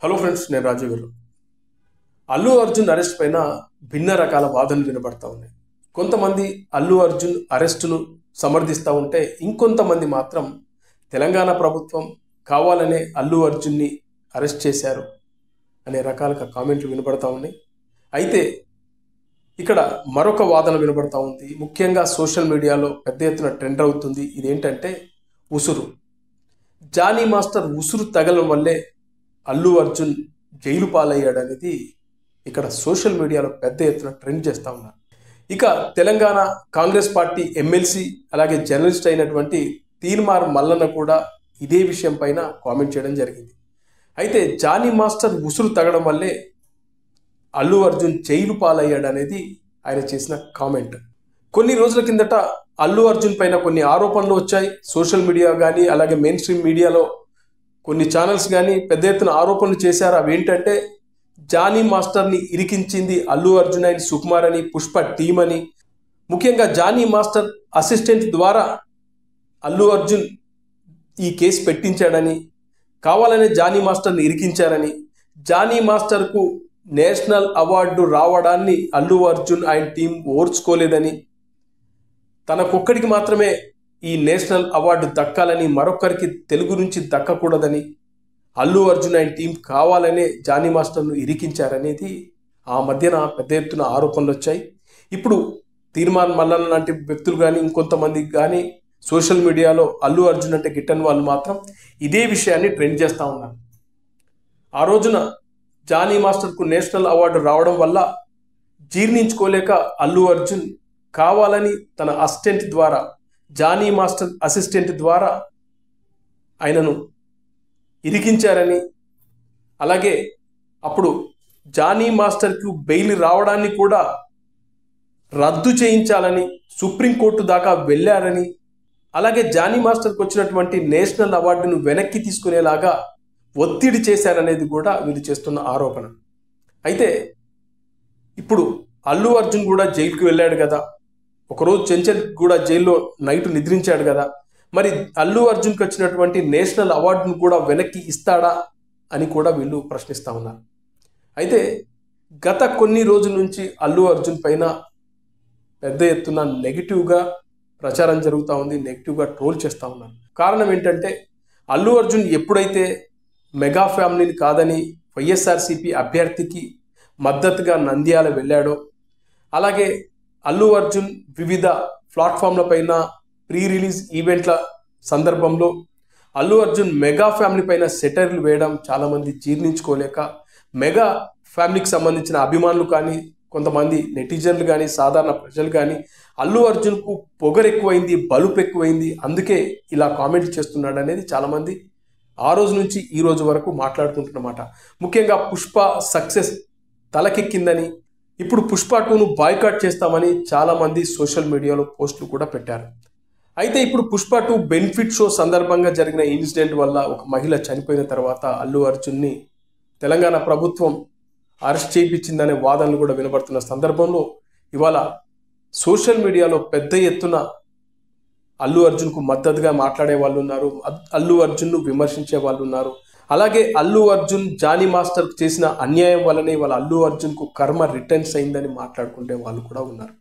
Hello friends, నేను రాజీవ్ గారు. Allu Arjun arrest పైన భిన్న రకాల వాదనలు వినబడతా ఉన్నాయి. కొంతమంది అల్లు అర్జున్ అరెస్టును సమర్థిస్తూ ఉంటే, ఇంకొంతమంది మాత్రం తెలంగాణ ప్రభుత్వం కావాలనే అల్లు అర్జున్ని అరెస్ట్ చేశారు అనే రకాలుగా కామెంట్లు వినబడతా ఉన్నాయి. అయితే ఇక్కడ మరొక వాదన వినబడతా ఉంది. ముఖ్యంగా సోషల్ మీడియాలో పెద్ద ఎత్తున ట్రెండ్ అవుతుంది. ఇదేంటంటే ఉసురు. జానీ మాస్టర్ ఉసురు తగలడం వల్లే అల్లు అర్జున్ జైలు పాలయ్యాడనేది ఇక్కడ సోషల్ మీడియాలో పెద్ద ఎత్తున ట్రెండ్ చేస్తూ ఉన్నారు. ఇక తెలంగాణ కాంగ్రెస్ పార్టీ ఎమ్మెల్సీ అలాగే జర్నలిస్ట్ అయినటువంటి తీన్మార్ మల్లన్న కూడా ఇదే విషయం పైన కామెంట్ చేయడం జరిగింది. అయితే జానీ మాస్టర్ ఉసురు తగడం వల్లే అల్లు అర్జున్ జైలు పాలయ్యాడనేది ఆయన చేసిన కామెంట్. కొన్ని రోజుల కిందట అల్లు అర్జున్ పైన కొన్ని ఆరోపణలు వచ్చాయి. సోషల్ మీడియా కానీ అలాగే మెయిన్ స్ట్రీమ్ మీడియాలో కొన్ని ఛానల్స్ కానీ పెద్ద ఎత్తున ఆరోపణలు చేశారు. అవేంటంటే జానీ మాస్టర్ని ఇరికించింది అల్లు అర్జున్ అని, సుకుమార్ అని, పుష్ప టీమ్ అని, ముఖ్యంగా జానీ మాస్టర్ అసిస్టెంట్ ద్వారా అల్లు అర్జున్ ఈ కేసు పెట్టించాడని, కావాలనే జానీ మాస్టర్ని ఇరికించారని, జానీ మాస్టర్కు నేషనల్ అవార్డు రావడాన్ని అల్లు అర్జున్ ఆయన టీం ఓర్చుకోలేదని, తనకొక్కడికి మాత్రమే ఈ నేషనల్ అవార్డు దక్కాలని, మరొకరికి తెలుగు నుంచి దక్కకూడదని అల్లు అర్జున్ ఆయన టీం కావాలనే జానీ మాస్టర్ను ఇరికించారనేది ఆ మధ్యన పెద్ద ఎత్తున ఆరోపణలు వచ్చాయి. ఇప్పుడు తీర్మాన్ మల్లన్న లాంటి వ్యక్తులు కానీ ఇంకొంతమంది కానీ సోషల్ మీడియాలో అల్లు అర్జున్ అంటే గిట్టని వాళ్ళు మాత్రం ఇదే విషయాన్ని ట్రెండ్ చేస్తూ ఉన్నారు. ఆ రోజున జానీ మాస్టర్కు నేషనల్ అవార్డు రావడం వల్ల జీర్ణించుకోలేక అల్లు అర్జున్ కావాలని తన అసిస్టెంట్ ద్వారా, జానీ మాస్టర్ అసిస్టెంట్ ద్వారా ఆయనను ఇరికించారని, అలాగే అప్పుడు జానీ మాస్టర్కు బెయిల్ రావడాన్ని కూడా రద్దు చేయించాలని సుప్రీంకోర్టు దాకా వెళ్ళారని, అలాగే జానీ మాస్టర్కి వచ్చినటువంటి నేషనల్ అవార్డును వెనక్కి తీసుకునేలాగా ఒత్తిడి చేశారనేది కూడా వీళ్ళు చేస్తున్న ఆరోపణ. అయితే ఇప్పుడు అల్లు అర్జున్ కూడా జైలుకి వెళ్ళాడు కదా, ఒకరోజు చెంచల్ కూడా జైల్లో నైట్ నిద్రించాడు కదా, మరి అల్లు అర్జున్కి వచ్చినటువంటి నేషనల్ అవార్డును కూడా వెనక్కి ఇస్తాడా అని కూడా వీళ్ళు ప్రశ్నిస్తూ ఉన్నారు. అయితే గత కొన్ని రోజుల నుంచి అల్లు అర్జున్ పైన పెద్ద ఎత్తున నెగిటివ్గా ప్రచారం జరుగుతూ ఉంది, నెగిటివ్గా ట్రోల్ చేస్తూ ఉన్నారు. కారణం ఏంటంటే అల్లు అర్జున్ ఎప్పుడైతే మెగా ఫ్యామిలీని కాదని వైఎస్ఆర్సీపీ అభ్యర్థికి మద్దతుగా నంద్యాల వెళ్ళాడో, అలాగే అల్లు అర్జున్ వివిధ ప్లాట్ఫామ్ల పైన ప్రీ రిలీజ్ ఈవెంట్ల సందర్భంలో అల్లు అర్జున్ మెగా ఫ్యామిలీ పైన సెటైర్లు వేయడం చాలామంది జీర్ణించుకోలేక, మెగా ఫ్యామిలీకి సంబంధించిన అభిమానులు కానీ, కొంతమంది నెటిజన్లు కానీ, సాధారణ ప్రజలు కానీ అల్లు అర్జున్కు పొగరు ఎక్కువైంది, బలుపు ఎక్కువైంది, అందుకే ఇలా కామెంట్ చేస్తున్నాడు అనేది చాలామంది ఆ రోజు నుంచి ఈ రోజు వరకు మాట్లాడుకుంటున్నమాట. ముఖ్యంగా పుష్ప సక్సెస్ తలకెక్కిందని, ఇప్పుడు పుష్ప 2ను బాయ్కాట్ చేస్తామని చాలామంది సోషల్ మీడియాలో పోస్టులు కూడా పెట్టారు. అయితే ఇప్పుడు పుష్ప 2 బెనిఫిట్ షో సందర్భంగా జరిగిన ఇన్సిడెంట్ వల్ల ఒక మహిళ చనిపోయిన తర్వాత అల్లు అర్జున్ని తెలంగాణ ప్రభుత్వం అరెస్ట్ చేయించిందనే వాదనలు కూడా వినబడుతున్న సందర్భంలో ఇవాళ సోషల్ మీడియాలో పెద్ద ఎత్తున అల్లు అర్జున్కు మద్దతుగా మాట్లాడే వాళ్ళు ఉన్నారు, అల్లు అర్జున్ను విమర్శించే వాళ్ళు ఉన్నారు. అలాగే అల్లు అర్జున్ జానీ మాస్టర్కు చేసిన అన్యాయం వల్లనే వాళ్ళ అల్లు అర్జున్కు కర్మ రిటర్న్స్ అయిందని మాట్లాడుకునే వాళ్ళు కూడా ఉన్నారు.